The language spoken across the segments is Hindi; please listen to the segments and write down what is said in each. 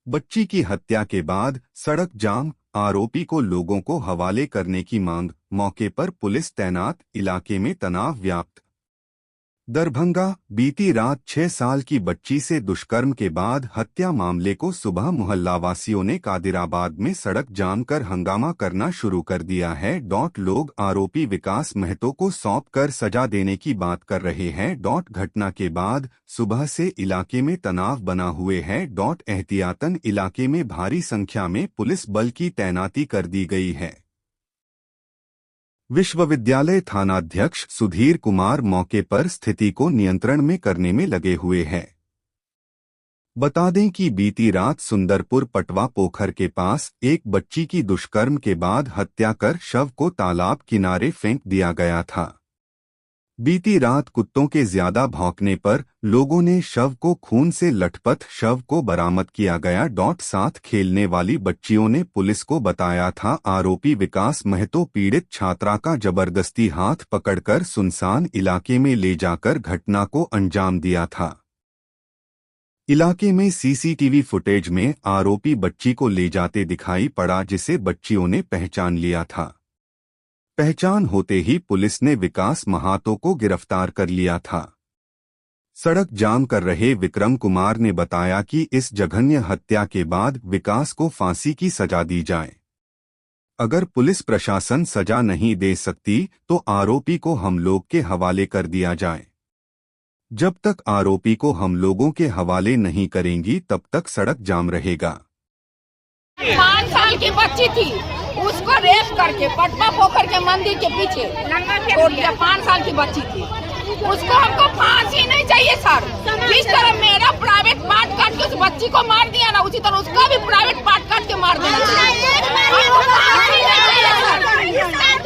बच्ची की हत्या के बाद सड़क जाम, आरोपी को लोगों को हवाले करने की मांग, मौके पर पुलिस तैनात, इलाके में तनाव व्याप्त। दरभंगा, बीती रात 6 साल की बच्ची से दुष्कर्म के बाद हत्या मामले को सुबह मोहल्लावासियों ने कादिराबाद में सड़क जाम कर हंगामा करना शुरू कर दिया है। लोग आरोपी विकास महतो को सौंपकर सजा देने की बात कर रहे हैं। घटना के बाद सुबह से इलाके में तनाव बना हुए है। एहतियातन इलाके में भारी संख्या में पुलिस बल की तैनाती कर दी गई है। विश्वविद्यालय थानाध्यक्ष सुधीर कुमार मौके पर स्थिति को नियंत्रण में करने में लगे हुए हैं। बता दें कि बीती रात सुंदरपुर पटवा पोखर के पास एक बच्ची की दुष्कर्म के बाद हत्या कर शव को तालाब किनारे फेंक दिया गया था। बीती रात कुत्तों के ज्यादा भौंकने पर लोगों ने शव को खून से लथपथ शव को बरामद किया गया। साथ खेलने वाली बच्चियों ने पुलिस को बताया था। आरोपी विकास महतो पीड़ित छात्रा का जबरदस्ती हाथ पकड़कर सुनसान इलाके में ले जाकर घटना को अंजाम दिया था। इलाके में सीसीटीवी फुटेज में आरोपी बच्ची को ले जाते दिखाई पड़ा, जिसे बच्चियों ने पहचान लिया था। पहचान होते ही पुलिस ने विकास महातो को गिरफ्तार कर लिया था। सड़क जाम कर रहे विक्रम कुमार ने बताया कि इस जघन्य हत्या के बाद विकास को फांसी की सजा दी जाए। अगर पुलिस प्रशासन सजा नहीं दे सकती तो आरोपी को हम लोग के हवाले कर दिया जाए। जब तक आरोपी को हम लोगों के हवाले नहीं करेंगी तब तक सड़क जाम रहेगा। 5 साल की बच्ची थी, उसको रेप करके पटवा पोखर के मंदिर के पीछे छोड़ दिया। 5 साल की बच्ची थी, उसको हमको फांसी नहीं चाहिए सर। जिस तरह मेरा प्राइवेट पार्ट काट के उस बच्ची को मार दिया ना, उसी तरह उसका भी प्राइवेट पार्ट काट के मार देना चाहिए। हमको फांसी नहीं चाहिए सर।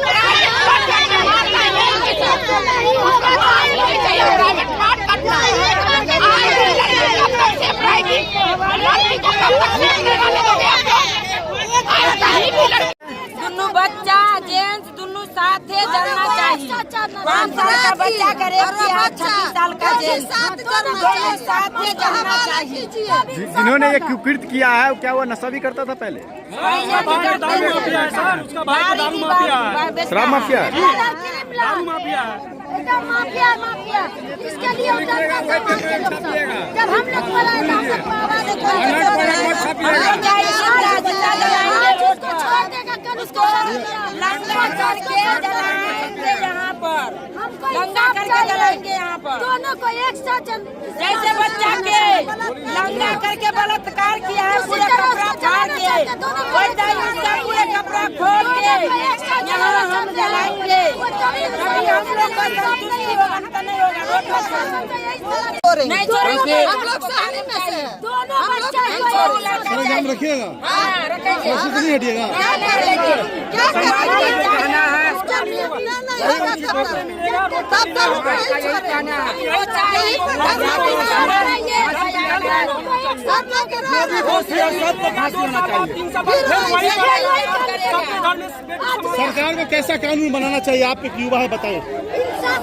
प्राइवेट पार्ट काट के मार देना, उसका फांसी नहीं चाहिए। प्राइवेट पार्ट काटना कब तक सेफ रहेगी? लड़की को कब तक सेफ रहने दोगे? दोनों बच्चा जेंट्स दोनों साथे जलना चाहिए। 5 साल का बच्चा का रेप किया, 26 साल का जेंट्स दोनों साथे जलना चाहिए। जिन्होंने ये कृत्य किया है क्या वो नशा भी करता था पहले? शराब माफिया है। माफिया इसके लिए जब हम लोग बोला यहाँ पर लंगा करके जलाएंगे। यहाँ पर दोनों को एक साथ, जैसे बच्चा के लंगा करके बलात्कार किया है, पूरा कपड़ा फाड़ के वैसा उसका पूरा कपड़ा खोल के यहाँ हम जलाएंगे। कभी हम लोग का संतुष्टि होगा नहीं होगा। नहीं छोड़ेंगे हम लोग शहरी में से दोनों बच्चा को रखिएगा। हाँ रखेंगे, नहीं हटिएगा। क्या कहना है सरकार को कैसा कानून बनाना चाहिए? आप एक युवा है, बताएं।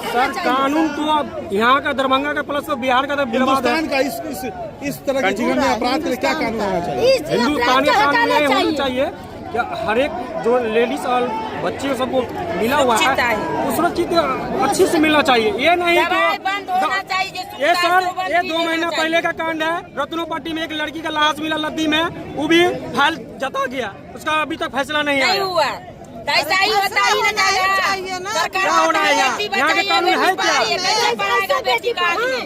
सर कानून तो अब यहाँ का दरभंगा का प्लस बिहार का हिंदुस्तान का इस तरह के जीवन में अपराध के लिए क्या कानून होना चाहिए? हिंदुस्तानी कानून ये होना चाहिए कि हर एक जो लेडीज और बच्चे सबको मिला हुआ है वो सुरक्षित अच्छी से मिलना चाहिए। ये नहीं तो ये सर ये 2 महीना पहले का कांड है। रत्नोपट्टी में एक लड़की का लाश मिला लद्दी में, वो भी फाइल जता गया, उसका अभी तक फैसला नहीं आया। ऐसा ही होता ही ना चाहिए ना। क्या होना है यहाँ के कानून है क्या? कैसे पढ़ाएगा बेटी का आदमी?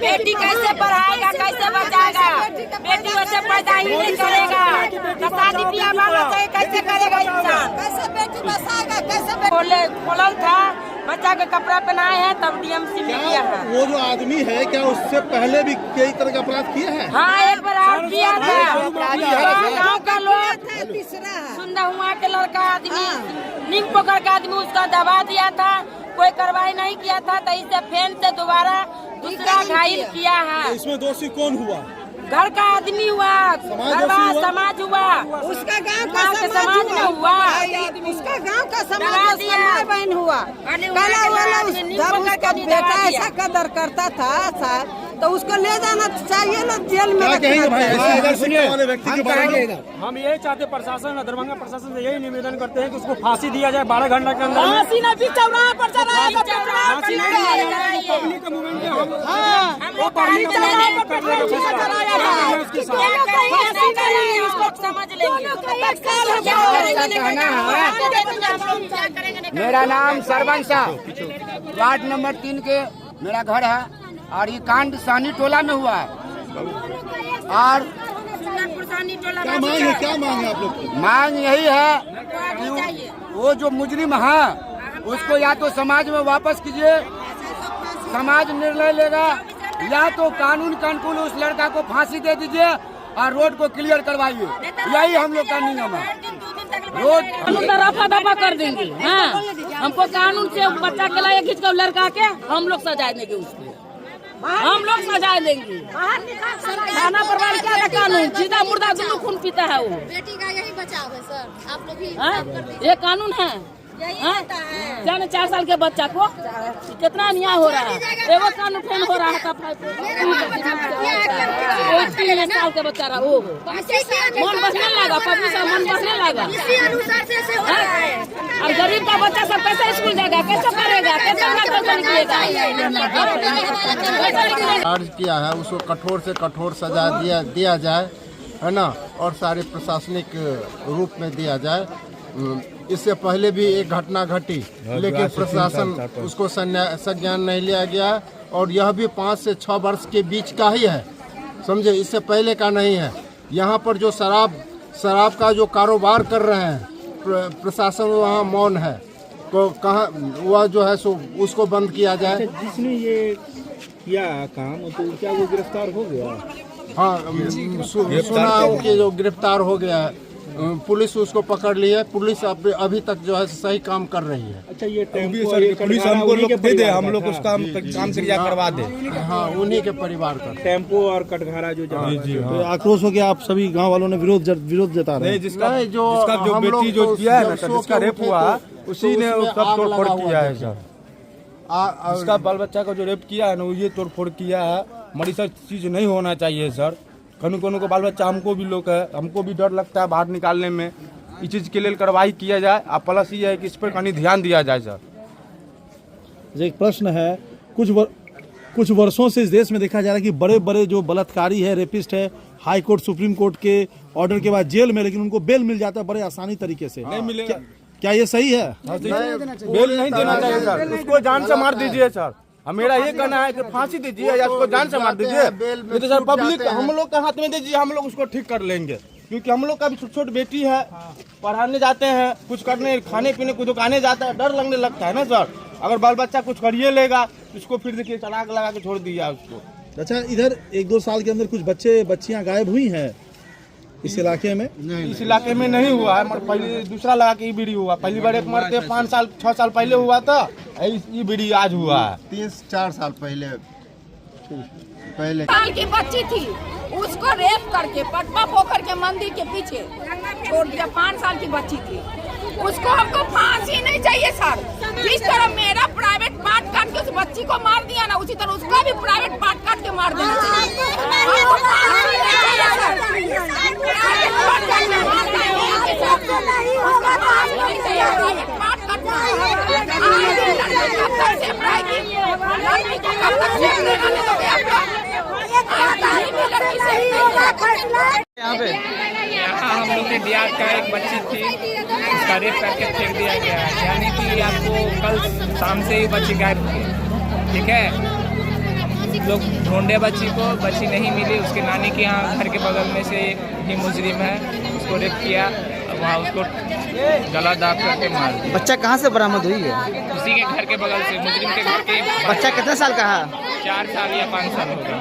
बेटी कैसे पढ़ाएगा, कैसे बचाएगा? बेटी वैसे पैदा ही नहीं करेगा तो शादी ब्याह वाला कैसे करेगा इंसान? कैसे बेटी बसाएगा? कैसे बोलल था बच्चा के कपड़ा पहनाए हैं तब डीएमसी में किया है। वो जो आदमी है क्या उससे पहले भी कई तरह का अपराध किया है? हाँ एक बार और किया था। गाँव का लोग सुंदर हुआ के लड़का आदमी नीम पोखर का आदमी उसका दबा दिया था, कोई कार्रवाई नहीं किया था तो इसे फेन से दोबारा दूसरा घायल किया है। इसमें दोषी कौन हुआ? घर का आदमी हुआ, समाज हुआ, उसका गांव गाँव के समाज में हुआ, उसका गांव का समाज भाई बहन हुआ। काला वाला जब उसका बेटा ऐसा कदर करता था साहब, तो उसको ले जाना चाहिए ना, जेल में वाले व्यक्ति के बारे में हम यही चाहते प्रशासन दरभंगा प्रशासन से यही निवेदन करते हैं कि उसको फांसी दिया जाए 12 घंटा के अंदर में। फांसी ना भी चौराहा पर चलाएगा, फांसी नहीं दिया जाए तो पब्लिक का मूवमेंट है, हम वो पब्लिक का मूवमेंट कर देगा उसके साथ। मेरा नाम सरवन शाह, वार्ड नंबर 3 के मेरा घर है और ये कांड सानी टोला में हुआ है। और क्या मांग है आप लोग की? मांग यही है कि वो जो मुजरिम है उसको या तो समाज में वापस कीजिए, समाज निर्णय लेगा, या तो कानून के अनुकूल उस लड़का को फांसी दे दीजिए और रोड को क्लियर करवाइए। यही हम लोग का नियम है। रोड हम रफा दफा कर देंगे। हाँ, हमको कानून से बच्चा के लाए खींच कर लड़का के हम लोग सजा देंगे, उसको हम लोग सजा देंगे। थाना परिवार क्या है कानून, सीधा मुर्दा दोनों खून पीता है वो। बेटी का यही बचाव है सर, आप लोग ही ये कानून है। जाने 4 साल के बच्चा को कितना अन्याय हो रहा है। एगो कानून फेन हो रहा था, 3 साल के बच्चा रहा, वो मन बसने लगा, पब्लिक का मन बसने लगा। और गरीब का बच्चा सब कैसे स्कूल जाएगा, कैसे पढ़ेगा, कैसे निकलेगा। अर्ज किया है उसको कठोर से कठोर सजा दिया जाए, है ना, और सारे प्रशासनिक रूप में दिया जाए। इससे पहले भी एक घटना घटी, लेकिन प्रशासन उसको संज्ञान नहीं लिया गया, और यह भी 5 से 6 वर्ष के बीच का ही है, समझे, इससे पहले का नहीं है। यहाँ पर जो शराब का जो कारोबार कर रहे हैं, प्रशासन वहाँ मौन है, को कहाँ वह जो है सो उसको बंद किया जाए। जिसने ये किया काम तो क्या वो गिरफ्तार हो गया? हाँ, सुना कि जो गिरफ्तार हो गया है, पुलिस उसको पकड़ ली है। पुलिस अभी तक जो है सही काम कर रही है। अच्छा, ये पुलिस हमको लोग दे दे, हम लोग उसका काम क्रिया करवा दे। हाँ, उन्हीं के परिवार का टेम्पो और कटघरा जो तो आक्रोश हो गया, आप सभी गांव वालों ने विरोध जता रहे हैं। जिसका जो बेटी जो किया है ना, जिसका रेप हुआ उसी ने सब तोड़फोड़ किया है सर। उसका बाल बच्चा का जो रेप किया है ना, वो ये तोड़फोड़ किया है। हमारी सब चीज नहीं होना चाहिए सर। कनु को बाल बच्चा हमको भी लोग है, हमको भी डर लगता है बाहर निकालने में। इस चीज़ के लिए कार्रवाई किया जाए। आप प्लस ये है कि इस पर कहीं ध्यान दिया जाए सर। एक प्रश्न है, कुछ वर्षों से इस देश में देखा जा रहा है कि बड़े बड़े जो बलात्कारी है, रेपिस्ट है, हाई कोर्ट सुप्रीम कोर्ट के ऑर्डर के बाद जेल में, लेकिन उनको बेल मिल जाता है बड़े आसानी तरीके से। नहीं मिलेगा। क्या ये सही है? बेल नहीं देना चाहिए सर, उसको जान से मार दीजिए सर। मेरा ये कहना है कि फांसी दीजिए या उसको जान से मार दीजिए। ये तो सर पब्लिक हम लोग के हाथ में दीजिए, हम लोग उसको ठीक कर लेंगे। क्योंकि हम लोग का भी छोटी बेटी है, पढ़ाने जाते हैं, कुछ करने खाने पीने कुछ दुकाने जाता है, डर लगने लगता है ना सर। अगर बाल बच्चा कुछ करिए लेगा उसको फिर देखिए चलाक लगा के छोड़ दिया उसको। अच्छा, इधर 1-2 साल के अंदर कुछ बच्चियां गायब हुई हैं इस इलाके में? इस इलाके में नहीं हुआ है, मगर पहले दूसरा लगा के बीड़ी हुआ। पहली बार एक मरते 5 साल 6 साल पहले हुआ था, ये बीड़ी आज हुआ है 3-4 साल पहले साल की बच्ची थी, उसको रेप करके पटवा पोखर के मंदिर के पीछे छोड़ दिया। 5 साल की बच्ची थी, उसको हमको फांसी नहीं चाहिए सर। जिस तरह मेरा प्राइवेट पार्ट काट के उस बच्ची को मार दिया ना, उसी तरह उसका भी प्राइवेट पार्ट काट के मार देना चाहिए। हमको फांसी नहीं चाहिए सर। यहाँ हम लोग के बिहार का एक बच्ची थी, उसका रेप करके फेंक दिया गया है। यानी कि आपको कल शाम से ही बच्ची गायब थी, ठीक है। हम लोग ढूंढे बच्ची को, बच्ची नहीं मिली। उसके नानी के यहाँ घर के बगल में से ही मुजरिम है, उसको रेप किया, वहाँ उसको गला दाब करके मार दिया। बच्चा कहाँ से बरामद हुई है? उसी के घर के बगल से, मुजरिम के घर के। बच्चा कितने साल का है? 4 साल या 5 साल होगा।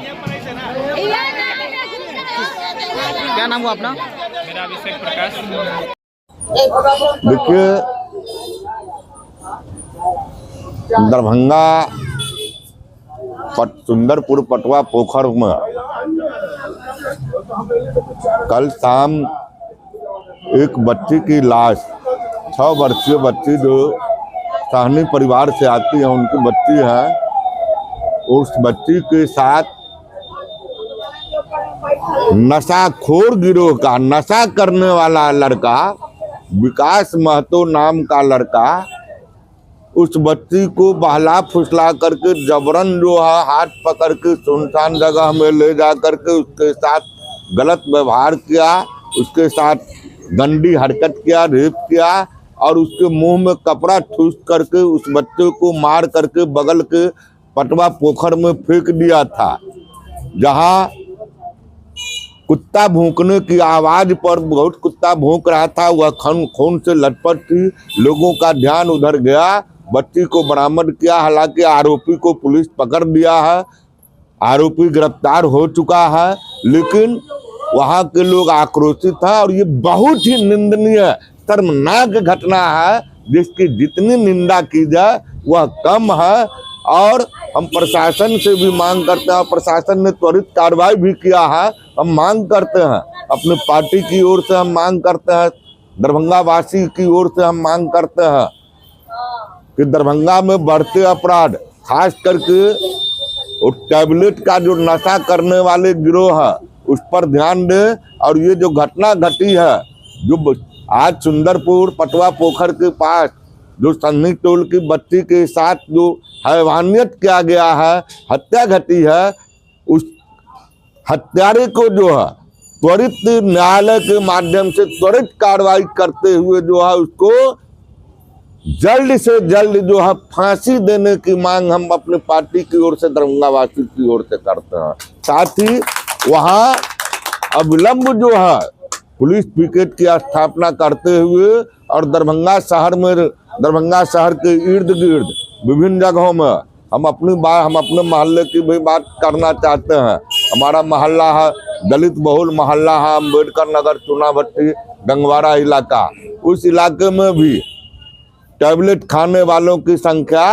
क्या नाम हुआ अपना? मेरा अभिषेक प्रकाश। देखिए, दरभंगा सुंदरपुर पटवा पोखर में कल शाम एक बच्ची की लाश 6 वर्षीय बच्ची जो सहनी परिवार से आती है, उनकी बच्ची है, उस बच्ची के साथ नशाखोर गिरोह का नशा करने वाला लड़का विकास महतो नाम का लड़का उस बच्ची को बहला फुसला करके जबरन जो है हाथ पकड़ के सुनसान जगह में ले जा करके उसके साथ गलत व्यवहार किया, उसके साथ गंदी हरकत किया, रेप किया और उसके मुंह में कपड़ा ठूस करके उस बच्चे को मार करके बगल के पटवा पोखर में फेंक दिया था, जहां कुत्ता भौंकने की आवाज पर बहुत कुत्ता भौंक रहा था। वह खून से लटपट थी। लोगों का ध्यान उधर गया, बच्ची को बरामद किया। हालांकि आरोपी को पुलिस पकड़ दिया है, आरोपी गिरफ्तार हो चुका है, लेकिन वहां के लोग आक्रोशित हैं और ये बहुत ही निंदनीय शर्मनाक घटना है, जिसकी जितनी निंदा की जाए वह कम है। और हम प्रशासन से भी मांग करते हैं, प्रशासन ने त्वरित कार्रवाई भी किया है। हम मांग करते हैं, अपने पार्टी की ओर से हम मांग करते हैं, दरभंगा वासी की ओर से हम मांग करते हैं कि दरभंगा में बढ़ते अपराध, खास करके वो टैबलेट का जो नशा करने वाले गिरोह है उस पर ध्यान दें। और ये जो घटना घटी है, जो आज सुंदरपुर पटवा पोखर के पास जो सन्नी टोल की बच्ची के साथ जो हैवानियत किया गया है, हत्या घटी है, उस हत्यारे को जो है त्वरित न्यायालय के माध्यम से त्वरित कार्रवाई करते हुए जो है उसको जल्द से जल्द जो है फांसी देने की मांग हम अपनी पार्टी की ओर से, दरभंगा वासी की ओर से करते हैं। साथ ही वहाँ अविलंब जो है पुलिस पिकेट की स्थापना करते हुए और दरभंगा शहर के इर्द गिर्द विभिन्न जगहों में हम अपने मोहल्ले की भी बात करना चाहते हैं। हमारा मोहल्ला है दलित बहुल मोहल्ला है, अम्बेडकर नगर, चुनाभट्टी, गंगवाड़ा इलाका। उस इलाके में भी टैबलेट खाने वालों की संख्या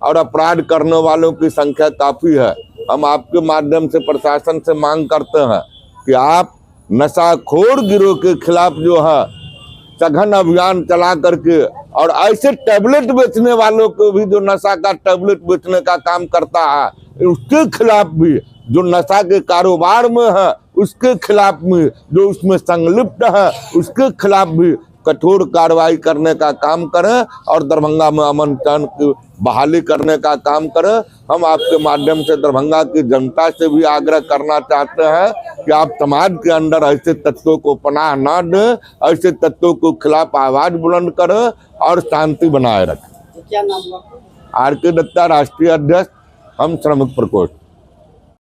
और अपराध करने वालों की संख्या काफ़ी है। हम आपके माध्यम से प्रशासन से मांग करते हैं कि आप नशाखोर गिरोह के खिलाफ जो है सघन अभियान चला करके और ऐसे टैबलेट बेचने वालों को भी जो नशा का टैबलेट बेचने का काम करता है उसके खिलाफ भी, जो नशा के कारोबार में है उसके खिलाफ भी, जो उसमें संलिप्त है उसके खिलाफ भी कठोर कार्रवाई करने का काम करें और दरभंगा में अमन चैन की बहाली करने का काम करें। हम आपके माध्यम से दरभंगा की जनता से भी आग्रह करना चाहते हैं कि आप समाज के अंदर ऐसे तत्वों को पनाह ना दें, ऐसे तत्वों के खिलाफ आवाज बुलंद करें और शांति बनाए रखें। क्या नाम? आर के दत्ता, राष्ट्रीय अध्यक्ष, हम श्रमिक प्रकोष्ठ।